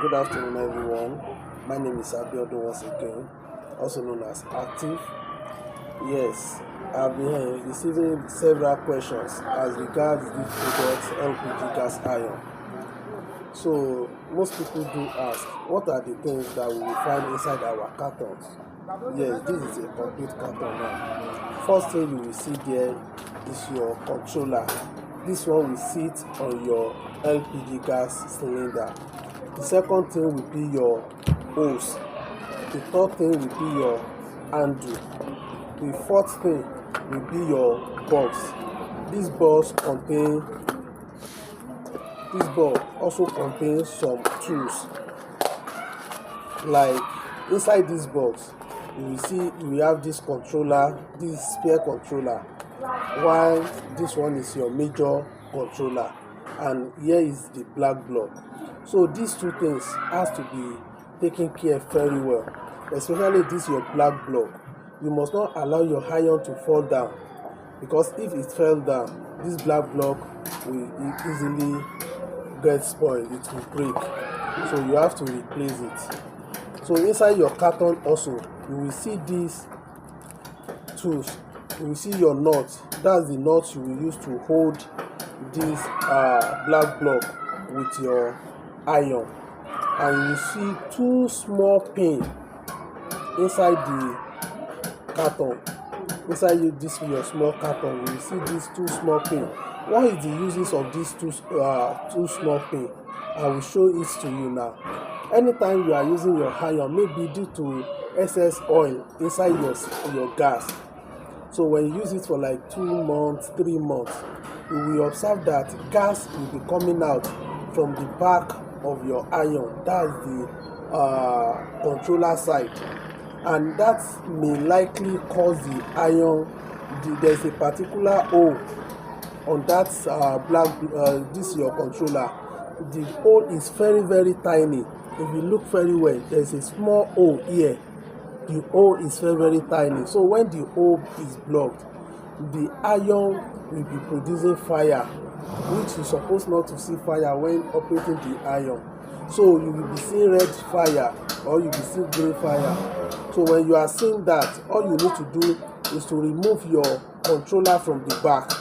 Good afternoon, everyone. My name is Abiodun once again, also known as Active. Yes, I've been receiving several questions as regards this product, LPG gas iron. So, most people do ask, what are the things that we will find inside our cartons? Yes, this is a complete carton now. First thing you will see there is your controller. This one will sit on your LPG gas cylinder. The second thing will be your hose. The third thing will be your handle. The fourth thing will be your box. This box also contains some tools. Like inside this box, you will see you will have this controller, this spare controller, while this one is your major controller, and here is the black block. So these two things has to be taken care very well, especially this your black block. You must not allow your iron to fall down, because if it fell down, this black block will easily get spoiled, it will break. So you have to replace it. So inside your carton also, you will see these tools. You will see your nut. That's the nut you will use to hold this black block with your iron. And you will see two small pins inside the carton. Inside this your small carton, you will see these two small pins. What is the uses of these two small pins? I will show it to you now. Anytime you are using your iron, maybe due to excess oil inside your gas, so when you use it for like 2 months, 3 months, you will observe that gas will be coming out from the back of your iron. That's the controller side, and that may likely cause the iron. There's a particular hole on that this your controller. The hole is very, very tiny. If you look very well, there's a small hole here. The hole is very, very tiny. So when the hole is blocked, the iron will be producing fire, which you're supposed not to see fire when operating the iron. So you will be seeing red fire, or you'll be seeing green fire. So when you are seeing that, all you need to do is to remove your controller from the back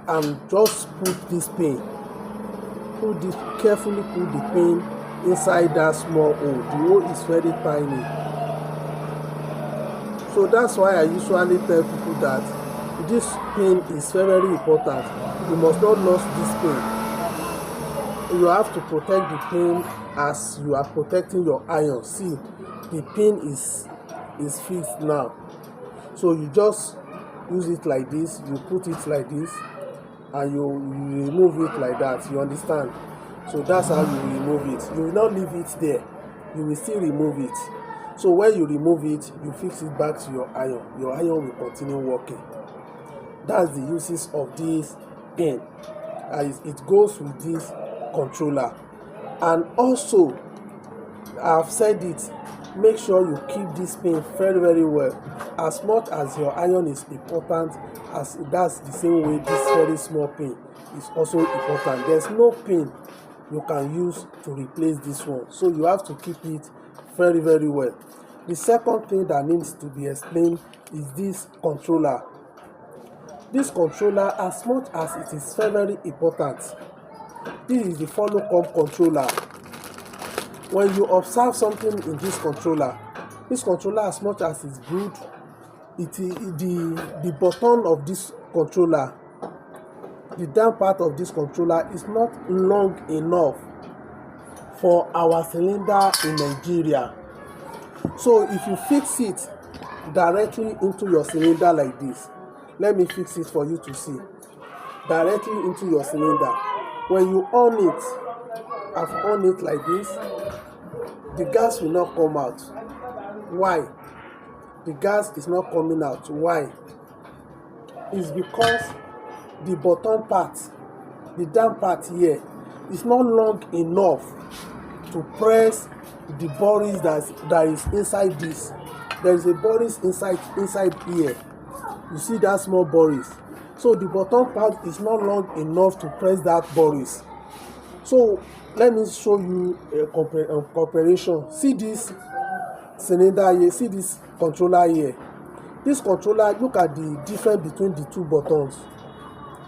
and just put this pin. Carefully put the pin inside that small hole. The hole is very tiny. So that's why I usually tell people that this pin is very, very important. You must not lose this pin. You have to protect the pin as you are protecting your iron. See, the pin is fixed now. So you just use it like this, you put it like this, and you remove it like that. You understand? So that's how you remove it. You will not leave it there. You will still remove it. So when you remove it, you fix it back to your iron. Your iron will continue working. That's the uses of this pin. It goes with this controller. And also, I've said it, make sure you keep this pin very, very well. As much as your iron is important, as that's the same way this very small pin is also important. There's no pin you can use to replace this one, so you have to keep it very, very well. The second thing that needs to be explained is this controller. This controller, as much as it is very, very important, this is the follow-come controller. When you observe something in this controller, as much as it's good, the button of this controller, the down part of this controller is not long enough for our cylinder in Nigeria. So if you fix it directly into your cylinder like this, let me fix it for you to see. Directly into your cylinder. When you on it, I've on it like this, the gas will not come out. Why? The gas is not coming out. Why? It's because the bottom part, the down part here, is not long enough to press the boris that is inside this. There is a boris inside here. You see that small boris. So the bottom part is not long enough to press that boris. So let me show you a comparison. See this cylinder here, see this controller here. This controller, look at the difference between the two buttons.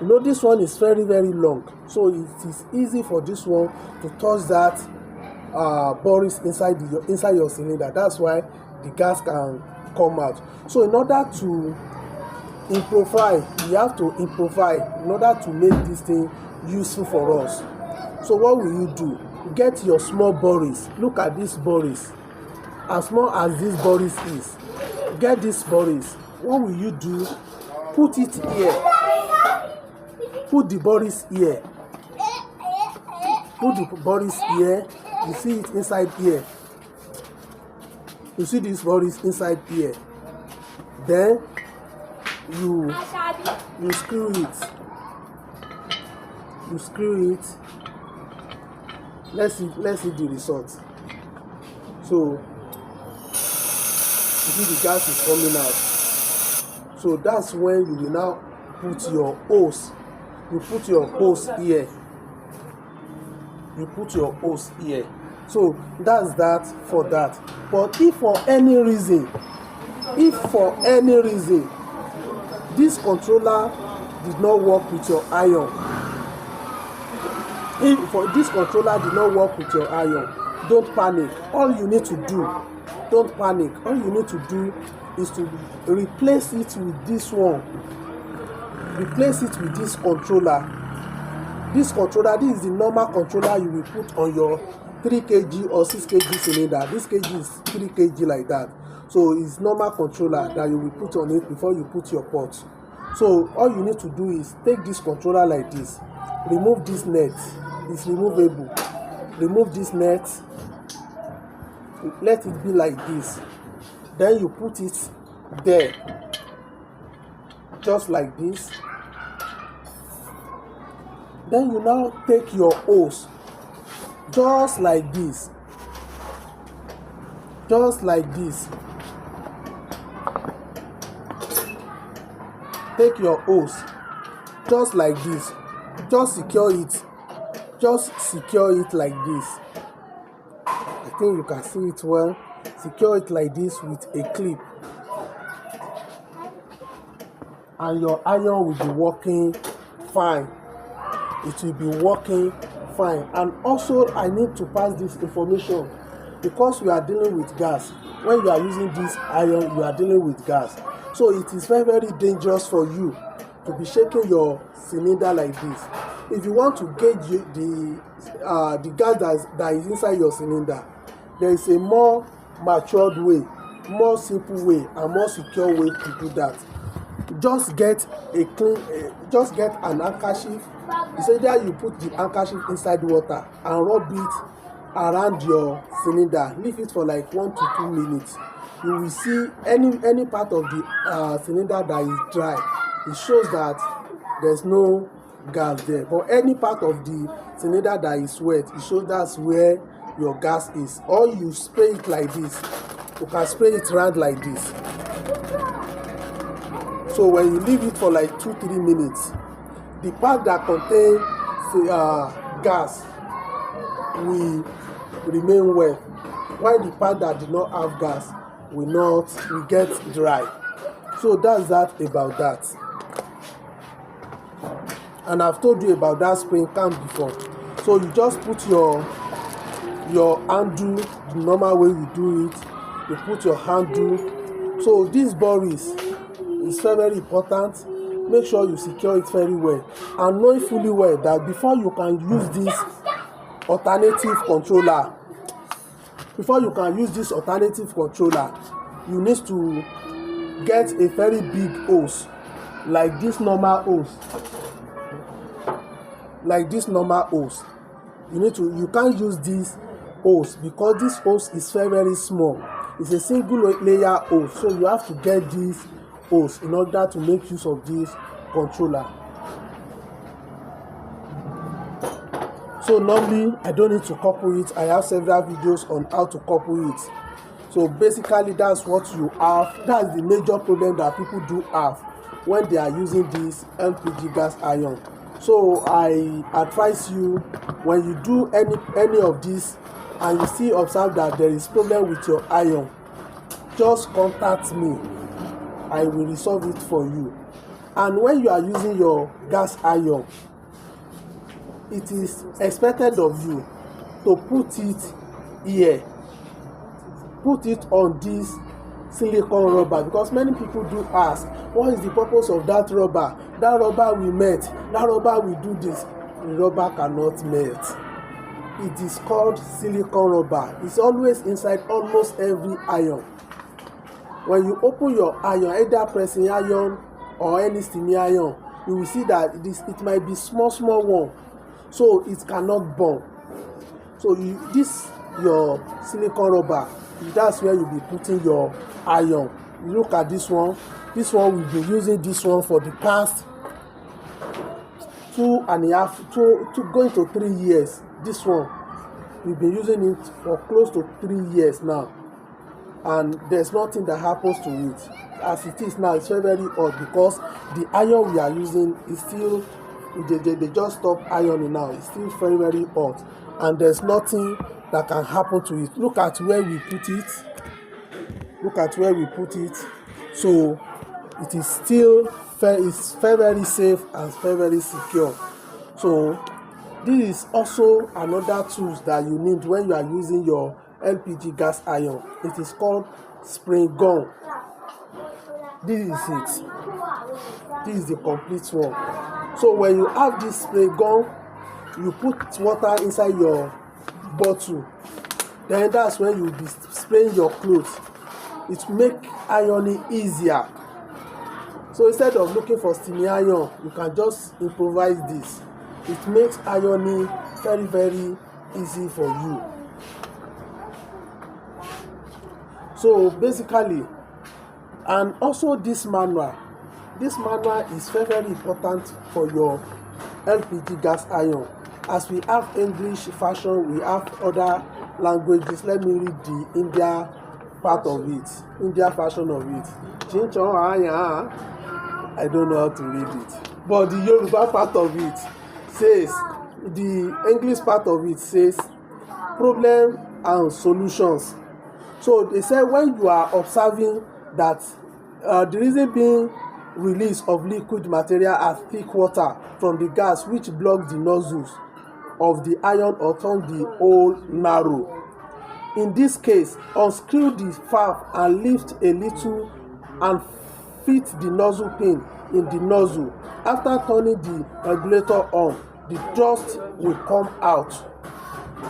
You know, this one is very long, so it is easy for this one to touch that boris inside your cylinder. That's why the gas can come out. So in order to improvise, you have to improvise in order to make this thing useful for us. So what will you do? Get your small boris. Look at this boris. As small as this boris is, get this boris. What will you do? Put it here. Put the boris here. Put the boris here. You see it inside here. You see this boris inside here. Then you screw it. You screw it. Let's see the result. So you see the gas is coming out. So that's when you will now put your hose. You put your hose here. You put your hose here. So that's that for that. But if for any reason this controller did not work with your iron, this controller did not work with your iron, don't panic. All you need to do, don't panic. All you need to do is to replace it with this one. Replace it with this controller. This controller, this is the normal controller you will put on your 3 kg or 6 kg cylinder. This kg is 3 kg like that. So it's normal controller that you will put on it before you put your pot. So all you need to do is take this controller like this. Remove this net. It's removable. Remove this net. Let it be like this. Then you put it there. Just like this. Then you now take your hose. Just like this. Just like this. Take your hose. Just like this. Just secure it. Just secure it like this. I think you can see it well. Secure it like this with a clip. And your iron will be working fine. It will be working fine. And also I need to pass this information because we are dealing with gas. When you are using this iron, you are dealing with gas. So it is very dangerous for you to be shaking your cylinder like this. If you want to gauge the gas that is inside your cylinder, there is a more matured way, more simple way, and more secure way to do that. Just get just get an handkerchief. It's either you put the handkerchief inside water and rub it around your cylinder. Leave it for like 1 to 2 minutes. You will see any part of the cylinder that is dry. It shows that there's no gas there. But any part of the cylinder that is wet, it shows that's where your gas is. Or you spray it like this. You can spray it around like this. So when you leave it for like 2-3 minutes, the part that contains gas will remain wet, while the part that did not have gas will get dry. So that's that about that. And I've told you about that spraying can before. So you just put your handle the normal way you do it. You put your handle. So this boris is very important. Make sure you secure it very well, and knowing fully well that before you can use this alternative controller, you need to get a very big hose, like this normal hose. You can't use this hose because this hose is very small. It's a single layer hose, so you have to get this hose in order to make use of this controller. So normally I don't need to couple it. I have several videos on how to couple it. So basically that's what you have. That's the major problem that people do have when they are using this LPG gas iron. So I advise you, when you do any of this and you still observe that there is problem with your iron, just contact me. I will resolve it for you. And when you are using your gas iron, it is expected of you to put it here, put it on this silicone rubber, because many people do ask, what is the purpose of that rubber? That rubber will melt, that rubber will do this. The rubber cannot melt. It is called silicone rubber. It's always inside almost every iron. When you open your iron, either pressing iron or any steaming iron, you will see that it might be small one, so it cannot burn. So your silicone rubber, that's where you'll be putting your iron. Look at this one. This one, we've been using this one for the past 2.5 going to 3 years. This one, we've been using it for close to 3 years now, and there's nothing that happens to it. As it is now, it's very hot because the iron we are using is still, they just stop ironing now. It's still very hot, and there's nothing that can happen to it. Look at where we put it. Look at where we put it. So it is still it's very safe and very secure. So this is also another tools that you need when you are using your LPG gas iron. It is called spring gun. This is it. This is the complete one. So when you have this spray gun, you put water inside your bottle, then that's when you'll be spraying your clothes. It make ironing easier. So instead of looking for steaming iron, you can just improvise this. It makes ironing very easy for you. So basically, and also this manual is very important for your LPG gas iron. As we have English version, we have other languages. Let me read the India part of it, India version of it. I don't know how to read it, but the Yoruba part of it says, the English part of it says problem and solutions. So they say when you are observing that the reason being release of liquid material as thick water from the gas which blocks the nozzles of the iron or turn the hole narrow. In this case, unscrew the valve and lift a little and fit the nozzle pin in the nozzle. After turning the regulator on, the dust will come out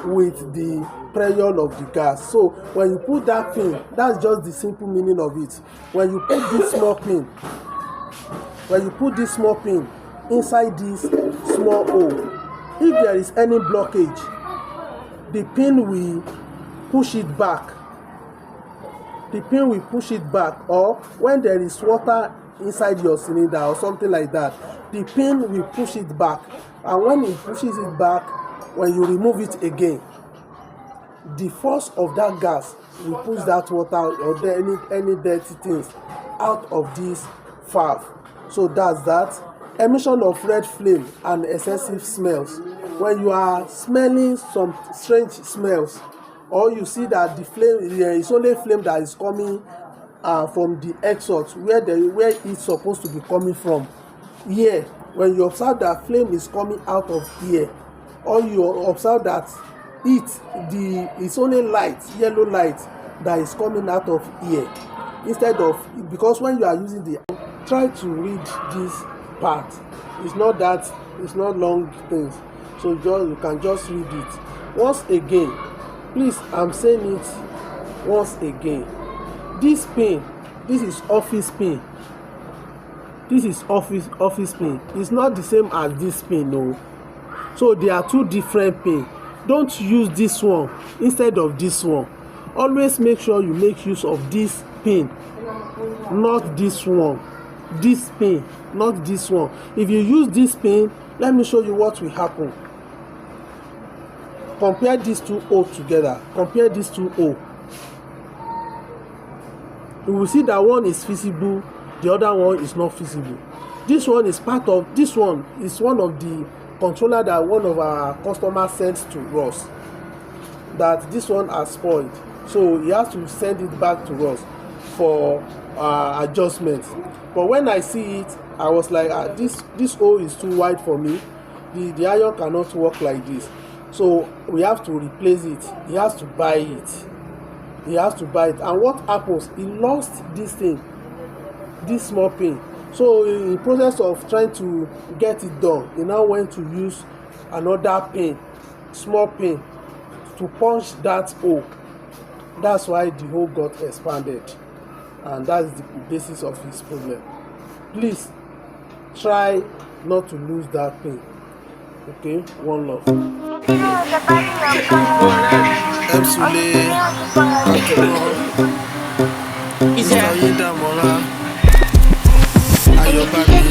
with the pressure of the gas. So when you put that pin, that's just the simple meaning of it. When you put this small pin, inside this small hole, if there is any blockage, the pin will push it back. Or when there is water inside your cylinder or something like that, the pin will push it back. And when it pushes it back, when you remove it again, the force of that gas will push that water or any dirty things out of this valve. So that's that. Emission of red flame and excessive smells. When you are smelling some strange smells, or you see that the flame, there is only flame that is coming from the exhaust where it's supposed to be coming from. Here, when you observe that flame is coming out of here, or you observe that it's only light, yellow light, that is coming out of here, instead of, because when you are using try to read this part. It's not long things, so you can just read it once again. Please, I'm saying it once again. This pin, this is office pin. This is office pin. It's not the same as this pin, no. So there are two different pins. Don't use this one instead of this one. Always make sure you make use of this pin, not this one. This pin, not this one. If you use this pin, let me show you what will happen. Compare these two O together. Compare these two O. You will see that one is visible, the other one is not visible. This one is part of, this one is one of the controller that one of our customers sent to us, that this one has spoiled, so he has to send it back to us for adjustment. But when I see it, I was like, this hole is too wide for me, the iron cannot work like this, so we have to replace it. He has to buy it. And what happens, he lost this thing, this small pin. So in the process of trying to get it done, he now went to use another pin, small pin, to punch that hole. That's why the hole got expanded, and that's the basis of his problem. Please try not to lose that pin. Okay, one love.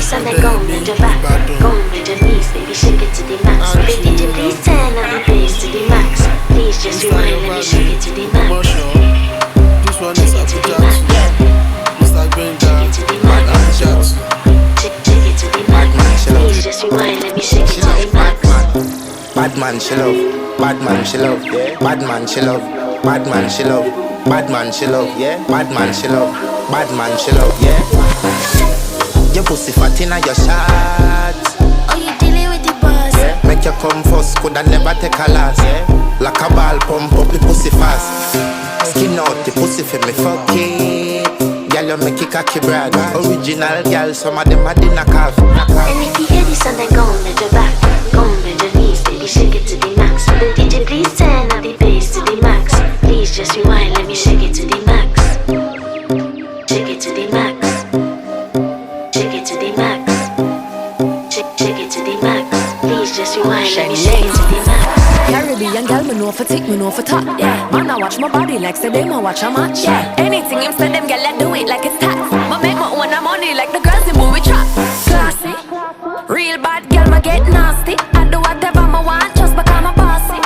And then go with the back, go with the knees, baby, shake it to the max. Baby, please turn up the bass to the max. Please just rewind, let me shake it to the max. This one is up to that. Mr. Granger, shake it to the max. Please just rewind, let me shake it to the max. Bad man, she love. Bad man, she love. Bad man, she love. Bad man, she love. Bad man, she love. Yeah. Bad man, she love. Bad man, she love. Yeah. Your pussy fat inna your shot. Oh, you dealing with the boss? Yeah. Make you come first, coulda never take a last. Yeah. Like a ball, pump up the pussy fast. Skin out the pussy for me fuck it. Girl, you make it cocky brag. Original girl, some of them are dinner calf. And if you hear this and then go with the back, go with the knees, baby, shake it to the max. But DJ, please turn up the bass to the max. Please just rewind, let me shake it to the max. Shake it to the max. Shake it to the max. Shake it to the max. Please just rewind, let me shake it to the max. Caribbean girl, me know for tick, me know for top. Yeah, man, I watch my body like say them I watch a match. Yeah, anything him say them girl, I do it like it's tax. Ma make my own money like the girls in movie trap. Classy, real bad girl, ma get nasty. I do whatever I want just because I'm bossy.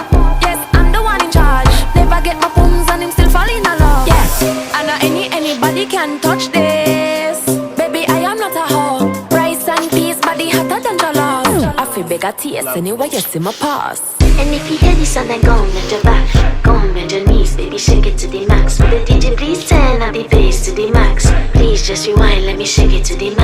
Yes, I'm the one in charge. Never get my pums and him still fall in love. Yes, and not anybody can touch this. Baby, I am not a hoe. Rice and peas, body hotter than jollof. I feel bigger taste anyway you see my pass. And if you hear this and then go with the back, go with the knees, baby, shake it to the max. But the DJ, please turn up the bass to the max. Please just rewind, let me shake it to the max.